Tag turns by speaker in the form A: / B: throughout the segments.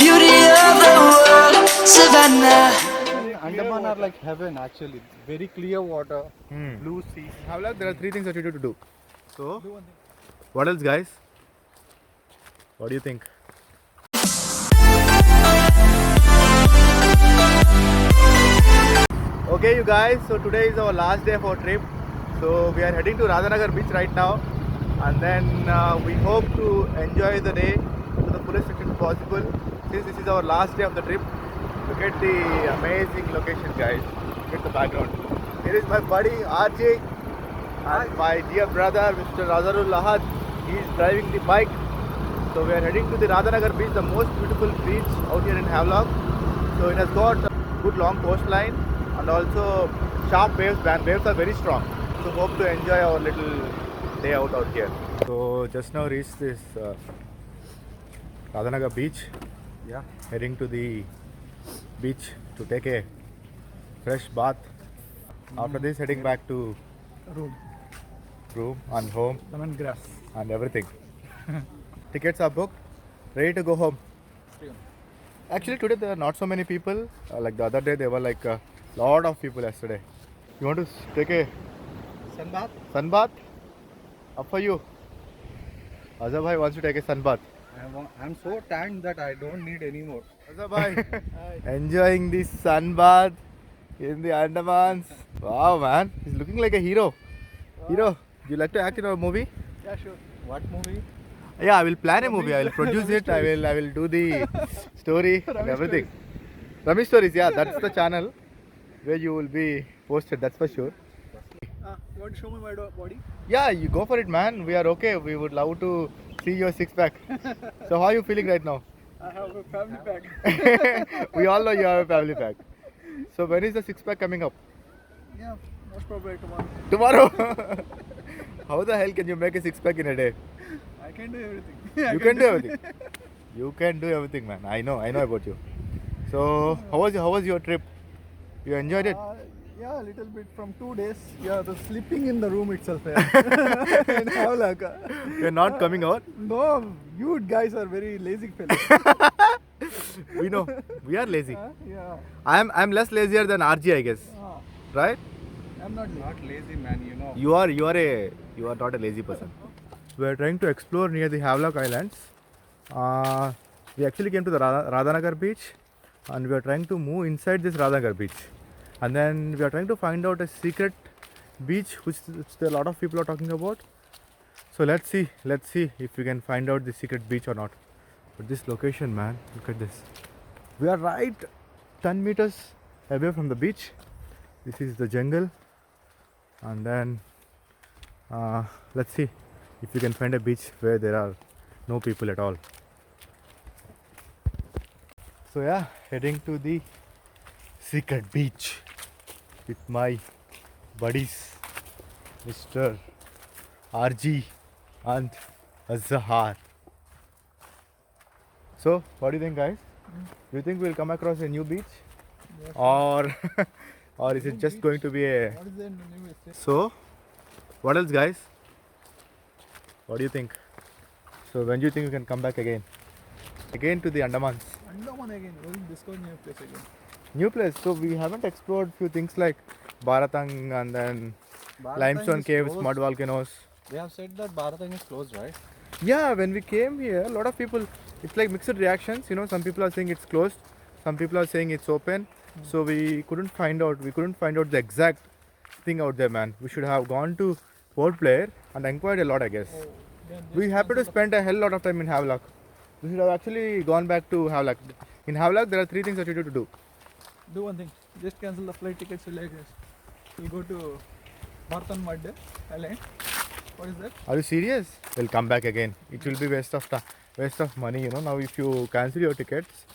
A: beauty of the world, Savannah.
B: Andaman are like heaven actually. Very clear water, blue sea.
C: Havelock, there are three things that you need to do. So, what else, guys? What do you think? Okay, you guys. So today is our last day of our trip. So we are heading to Radhanagar beach right now, and then we hope to enjoy the day to the fullest extent possible. Since this is our last day of the trip, look at the amazing location, guys. Look at the background. Here is my buddy RJ and my dear brother Mr. Razarul Lahad. He is driving the bike. So we are heading to the Radhanagar beach, the most beautiful beach out here in Havelock. So it has got a good long coastline and also sharp waves, and waves are very strong. So hope to enjoy our little day out here. So just now reached this Radhanagar beach.
B: Yeah.
C: Heading to the beach to take a fresh bath. After this, heading back to room and home
B: Lemongrass.
C: and everything. Tickets are booked, ready to go home. Actually, today there are not so many people. Like the other day, there were like a lot of people yesterday. You want to take a
B: Sunbath?
C: sun bath? Up for you. Azhar bhai wants to take a sun bath.
B: I'm so tanned that I don't need any more.
C: Azhar bhai, enjoying the sun bath in the Andamans. Wow, man, he's looking like a hero. Hero, do you like to act in a movie?
B: Yeah, sure. What movie?
C: Yeah, I will plan a movie. I will produce it. I will do the story and everything. Ramesh Stories, yeah, that's the channel where you will be posted. That's for sure.
B: You want to show me my body?
C: Yeah, you go for it, man. We are okay. We would love to see your six pack. So how are you feeling right now?
B: I have a family pack.
C: We all know you have a family pack. So when is the six pack coming up?
B: Yeah, most probably tomorrow.
C: Tomorrow. How the hell can you make a six pack in a day?
B: I can do everything.
C: You can do everything. You can do everything, man. I know about you. So how was your trip? You enjoyed it?
B: Yeah, a little bit from 2 days. Yeah, the sleeping in the room itself. Yeah. In Havelock.
C: You're not coming out?
B: No, you guys are very lazy fellows.
C: We know. We are lazy.
B: Yeah.
C: I'm less lazier than RG, I guess. Right?
B: I'm not lazy, man. You know.
C: You are not a lazy person. We are trying to explore near the Havelock Islands. We actually came to the Radhanagar beach, and we are trying to move inside this Radhanagar beach. And then we are trying to find out a secret beach which a lot of people are talking about. So let's see if we can find out the secret beach or not. But this location, man, look at this. We are right 10 meters away from the beach. This is the jungle, and then let's see if we can find a beach where there are no people at all. So yeah, heading to the secret beach with my buddies Mr. RG and Azhar. So what do you think, guys? Do you think we'll come across a new beach?
B: Yes.
C: Or or is it just going to be a...
B: What is the new estate?
C: So what else, guys? What do you think? So when do you think we can come back again to the Andamans?
B: Andaman again. We'll discover new place again.
C: New place. So we haven't explored few things like Baratang and then limestone caves, mud volcanoes.
B: They have said that Bharatang is closed, right?
C: Yeah, when we came here, a lot of people, it's like mixed reactions. You know, some people are saying it's closed, some people are saying it's open. So we couldn't find out the exact thing out there, man. We should have gone to Port Blair and inquired a lot, I guess. We happened to spend a hell lot of time in Havelock. We should have actually gone back to Havelock. In Havelock, there are three things that you need to do.
B: Do one thing. Just cancel the flight tickets to Lagos. We'll go to Bharatan Mud Island. What is that?
C: Are you serious? We'll come back again. It will be waste of money, you know. Now if you cancel your tickets,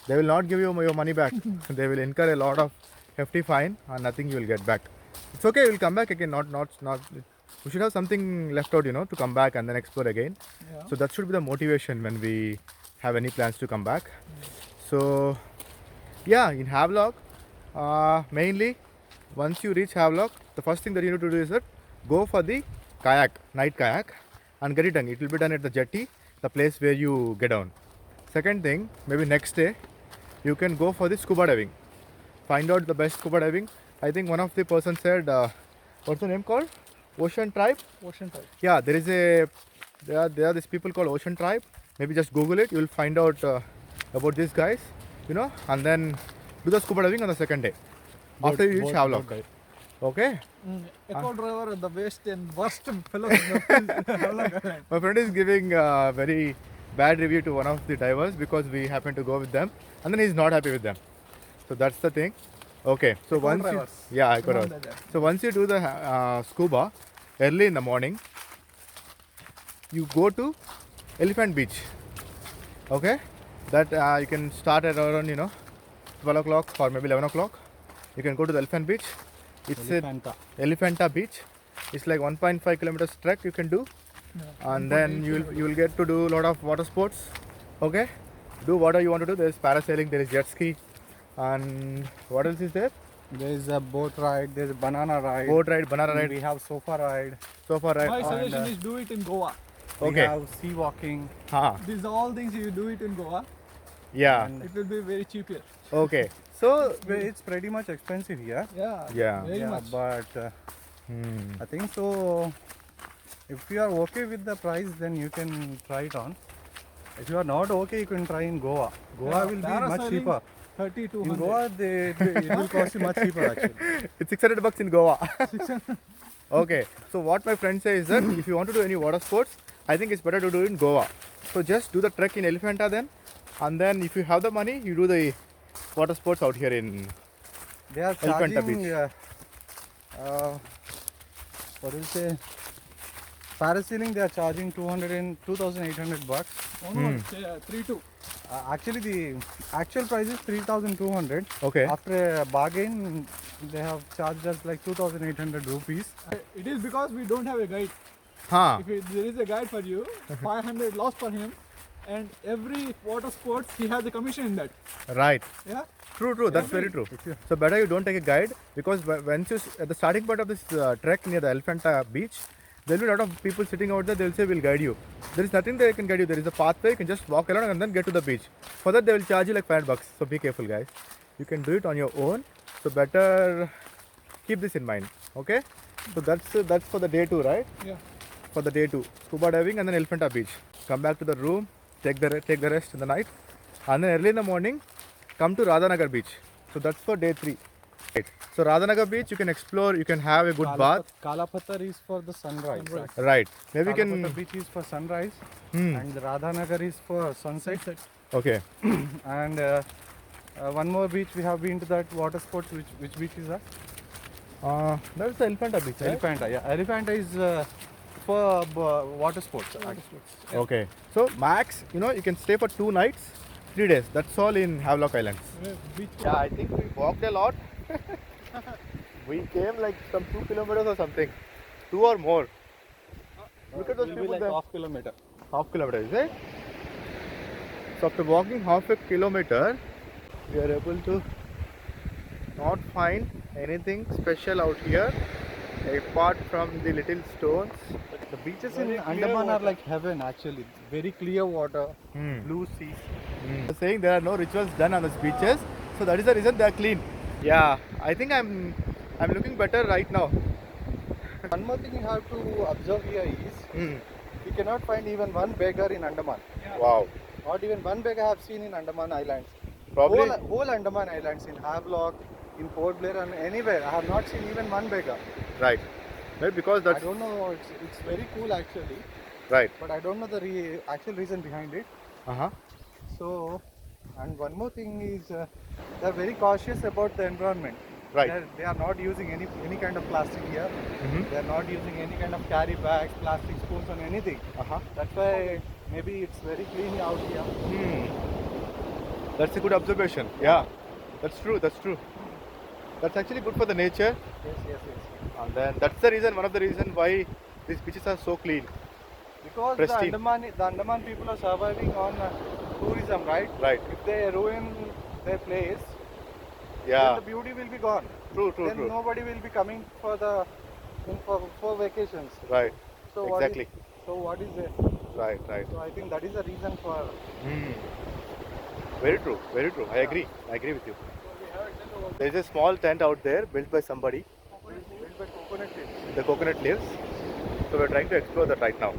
C: they will not give you your money back. They will incur a lot of hefty fine and nothing you will get back. It's okay, we'll come back again. Not. We should have something left out, you know, to come back and then explore again.
B: Yeah.
C: So that should be the motivation when we have any plans to come back. So yeah, in Havelock, mainly once you reach Havelock, the first thing that you need to do is that go for the night kayak, and get it done. It will be done at the jetty, the place where you get down. second thing, maybe next day, you can go for the scuba diving. Find out the best scuba diving. I think one of the person said, what's the name called? Ocean Tribe.
B: Ocean type.
C: Yeah, there are these people called Ocean Tribe. Maybe just Google it. You will find out about these guys, and then do the scuba diving on the second day after you reach Havelock. Okay.
B: Echo driver the best and worst fellow in the Havelock Island.
C: My friend is giving a very bad review to one of the divers because we happen to go with them, and then he's not happy with them. So that's the thing. Okay. So once you,
B: drivers.
C: yeah, I got
B: Remember
C: it.
B: that.
C: So once you do the scuba early in the morning, you go to Elephant Beach. Okay. That you can start at around 12 o'clock or maybe 11 o'clock. You can go to the Elephant Beach. It's Elephanta Beach. It's like 1.5 kilometers trek you can do, and then you will get to do a lot of water sports. Okay, do whatever you want to do. There is parasailing, there is jet ski, and what else is there?
D: There is a boat ride, there is a banana ride.
C: Boat ride, banana
D: and
C: ride,
D: We have sofa ride.
C: sofa ride.
B: My suggestion is do it in Goa.
D: We
C: Okay.
D: have sea walking.
B: These are all things you do it in Goa.
C: Yeah.
D: And
B: It will be very cheap here.
C: Okay. So
D: it's pretty much expensive here.
B: Yeah.
C: Yeah.
B: Very much.
D: But I think so. If you are okay with the price, then you can try it on. If you are not okay, you can try in Goa. Goa will be much
B: Parasailing,
D: cheaper.
B: 30 to
D: In
B: 100.
D: Goa, it will cost you much cheaper actually.
C: it's $600 in Goa. Okay. So what my friend says is that if you want to do any water sports, I think it's better to do it in Goa. So just do the trek in Elephanta then, and then if you have the money, you do the water sports out here in
D: They are
C: Elephanta
D: charging.
C: Beach.
D: What do you say? Parasailing, they are charging 2,800 bucks.
B: Oh no, it's 3-2.
D: Actually, the actual price is 3,200.
C: Okay.
D: After a bargain, they have charged us like 2,800 rupees.
B: It is because we don't have a guide.
C: Huh.
B: There is a guide for you, 500 loss for him, and every water sports he has a commission in that.
C: Right.
B: Yeah.
C: True. That's very true. So better you don't take a guide because once you at the starting point of this trek near the Elephanta Beach, there will be a lot of people sitting out there. They'll say we'll guide you. There is nothing they can guide you. There is a pathway. You can just walk along and then get to the beach. For that they will charge you like $500. So be careful, guys. You can do it on your own. So better keep this in mind. Okay. So that's for the day 2, right?
B: Yeah.
C: For the day 2, scuba diving and then Elephanta Beach. Come back to the room, take the rest in the night, and then early in the morning, come to Radhanagar Beach. So that's for day 3. Right. So Radhanagar Beach, you can explore, you can have a good bath.
D: Kalapatar is for the sunrise.
C: Right. Maybe you
D: Kalapatar
C: can.
D: beach is for sunrise,
C: Hmm.
D: and Radhanagar is for sunset.
C: Okay.
D: And one more beach we have been to that water sports. Which beach is that?
C: That's the Elephanta Beach. Right?
D: Elephanta. Yeah, Elephanta is for water sports.
C: Okay. So max, you can stay for 2 nights, 3 days. That's all in Havelock Islands.
B: Beach.
C: Yeah, I think we walked a lot. We came like some 2 kilometers or something. 2 or more. Look at those people
D: like
C: there.
D: half kilometer.
C: Half kilometer, is it? So after walking half a kilometer, we are able to not find anything special out here apart from the little stones.
D: The beaches
B: Very
D: in
B: clear
D: Andaman are
B: water.
D: like heaven actually. Very clear water, blue seas.
C: They're saying there are no rituals done on these beaches, so that is the reason they are clean. Yeah, I think I'm looking better right now.
D: One more thing you have to observe here is you cannot find even one beggar in Andaman.
C: Wow.
D: Not even one beggar I have seen in Andaman Islands.
C: Probably.
D: Whole Andaman Islands, in Havelock, in Port Blair, and anywhere, I have not seen even one beggar.
C: Right. Maybe because
D: I
C: that's
D: don't know. It's very cool actually,
C: right.
D: but I don't know the actual reason behind it.
C: Uh-huh.
D: So, and one more thing is they're very cautious about the environment.
C: Right.
D: They are not using any kind of plastic here.
C: Mhm.
D: They are not using any kind of carry bags, plastic spoons, or anything.
C: Uh-huh.
D: That's why maybe it's very clean out here.
C: That's a good observation. Yeah. That's true. That's actually good for the nature.
D: Yes.
C: And then that's the reason, one of the reasons why these beaches are so clean.
D: Because
C: Pristine.
D: the Andaman people are surviving on tourism, right?
C: Right.
D: If they ruin their place,
C: Yeah.
D: then the beauty will be gone.
C: True.
D: Then nobody will be coming for vacations.
C: Right.
D: So
C: Exactly.
D: What is it?
C: Right, right.
D: So I think that is the reason for.
C: Very true, very true. I agree with you. There is a small tent out there built by somebody.
D: Built by coconut trees.
C: The coconut leaves. So we're trying to explore that right now.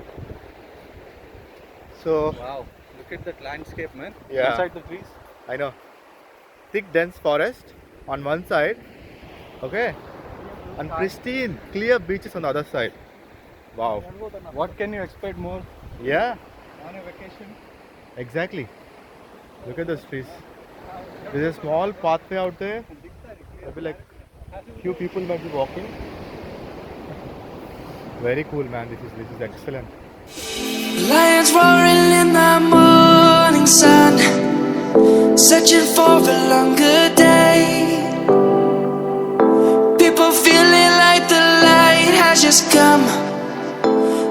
C: So
D: Wow, look at that landscape, man.
C: Yeah.
D: Inside the trees.
C: I know. Thick dense forest on one side, okay, and pristine clear beaches on the other side. Wow.
D: What can you expect more
C: Yeah,
D: on a vacation?
C: exactly. Look at those trees. There's a small pathway out there. Maybe like few people might be walking. Very cool, man. This is excellent.
A: Lions roaring in the morning sun, searching for a longer day. People feeling like the light has just come.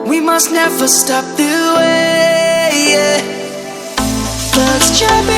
A: We must never stop the way. Yeah. Birds chirping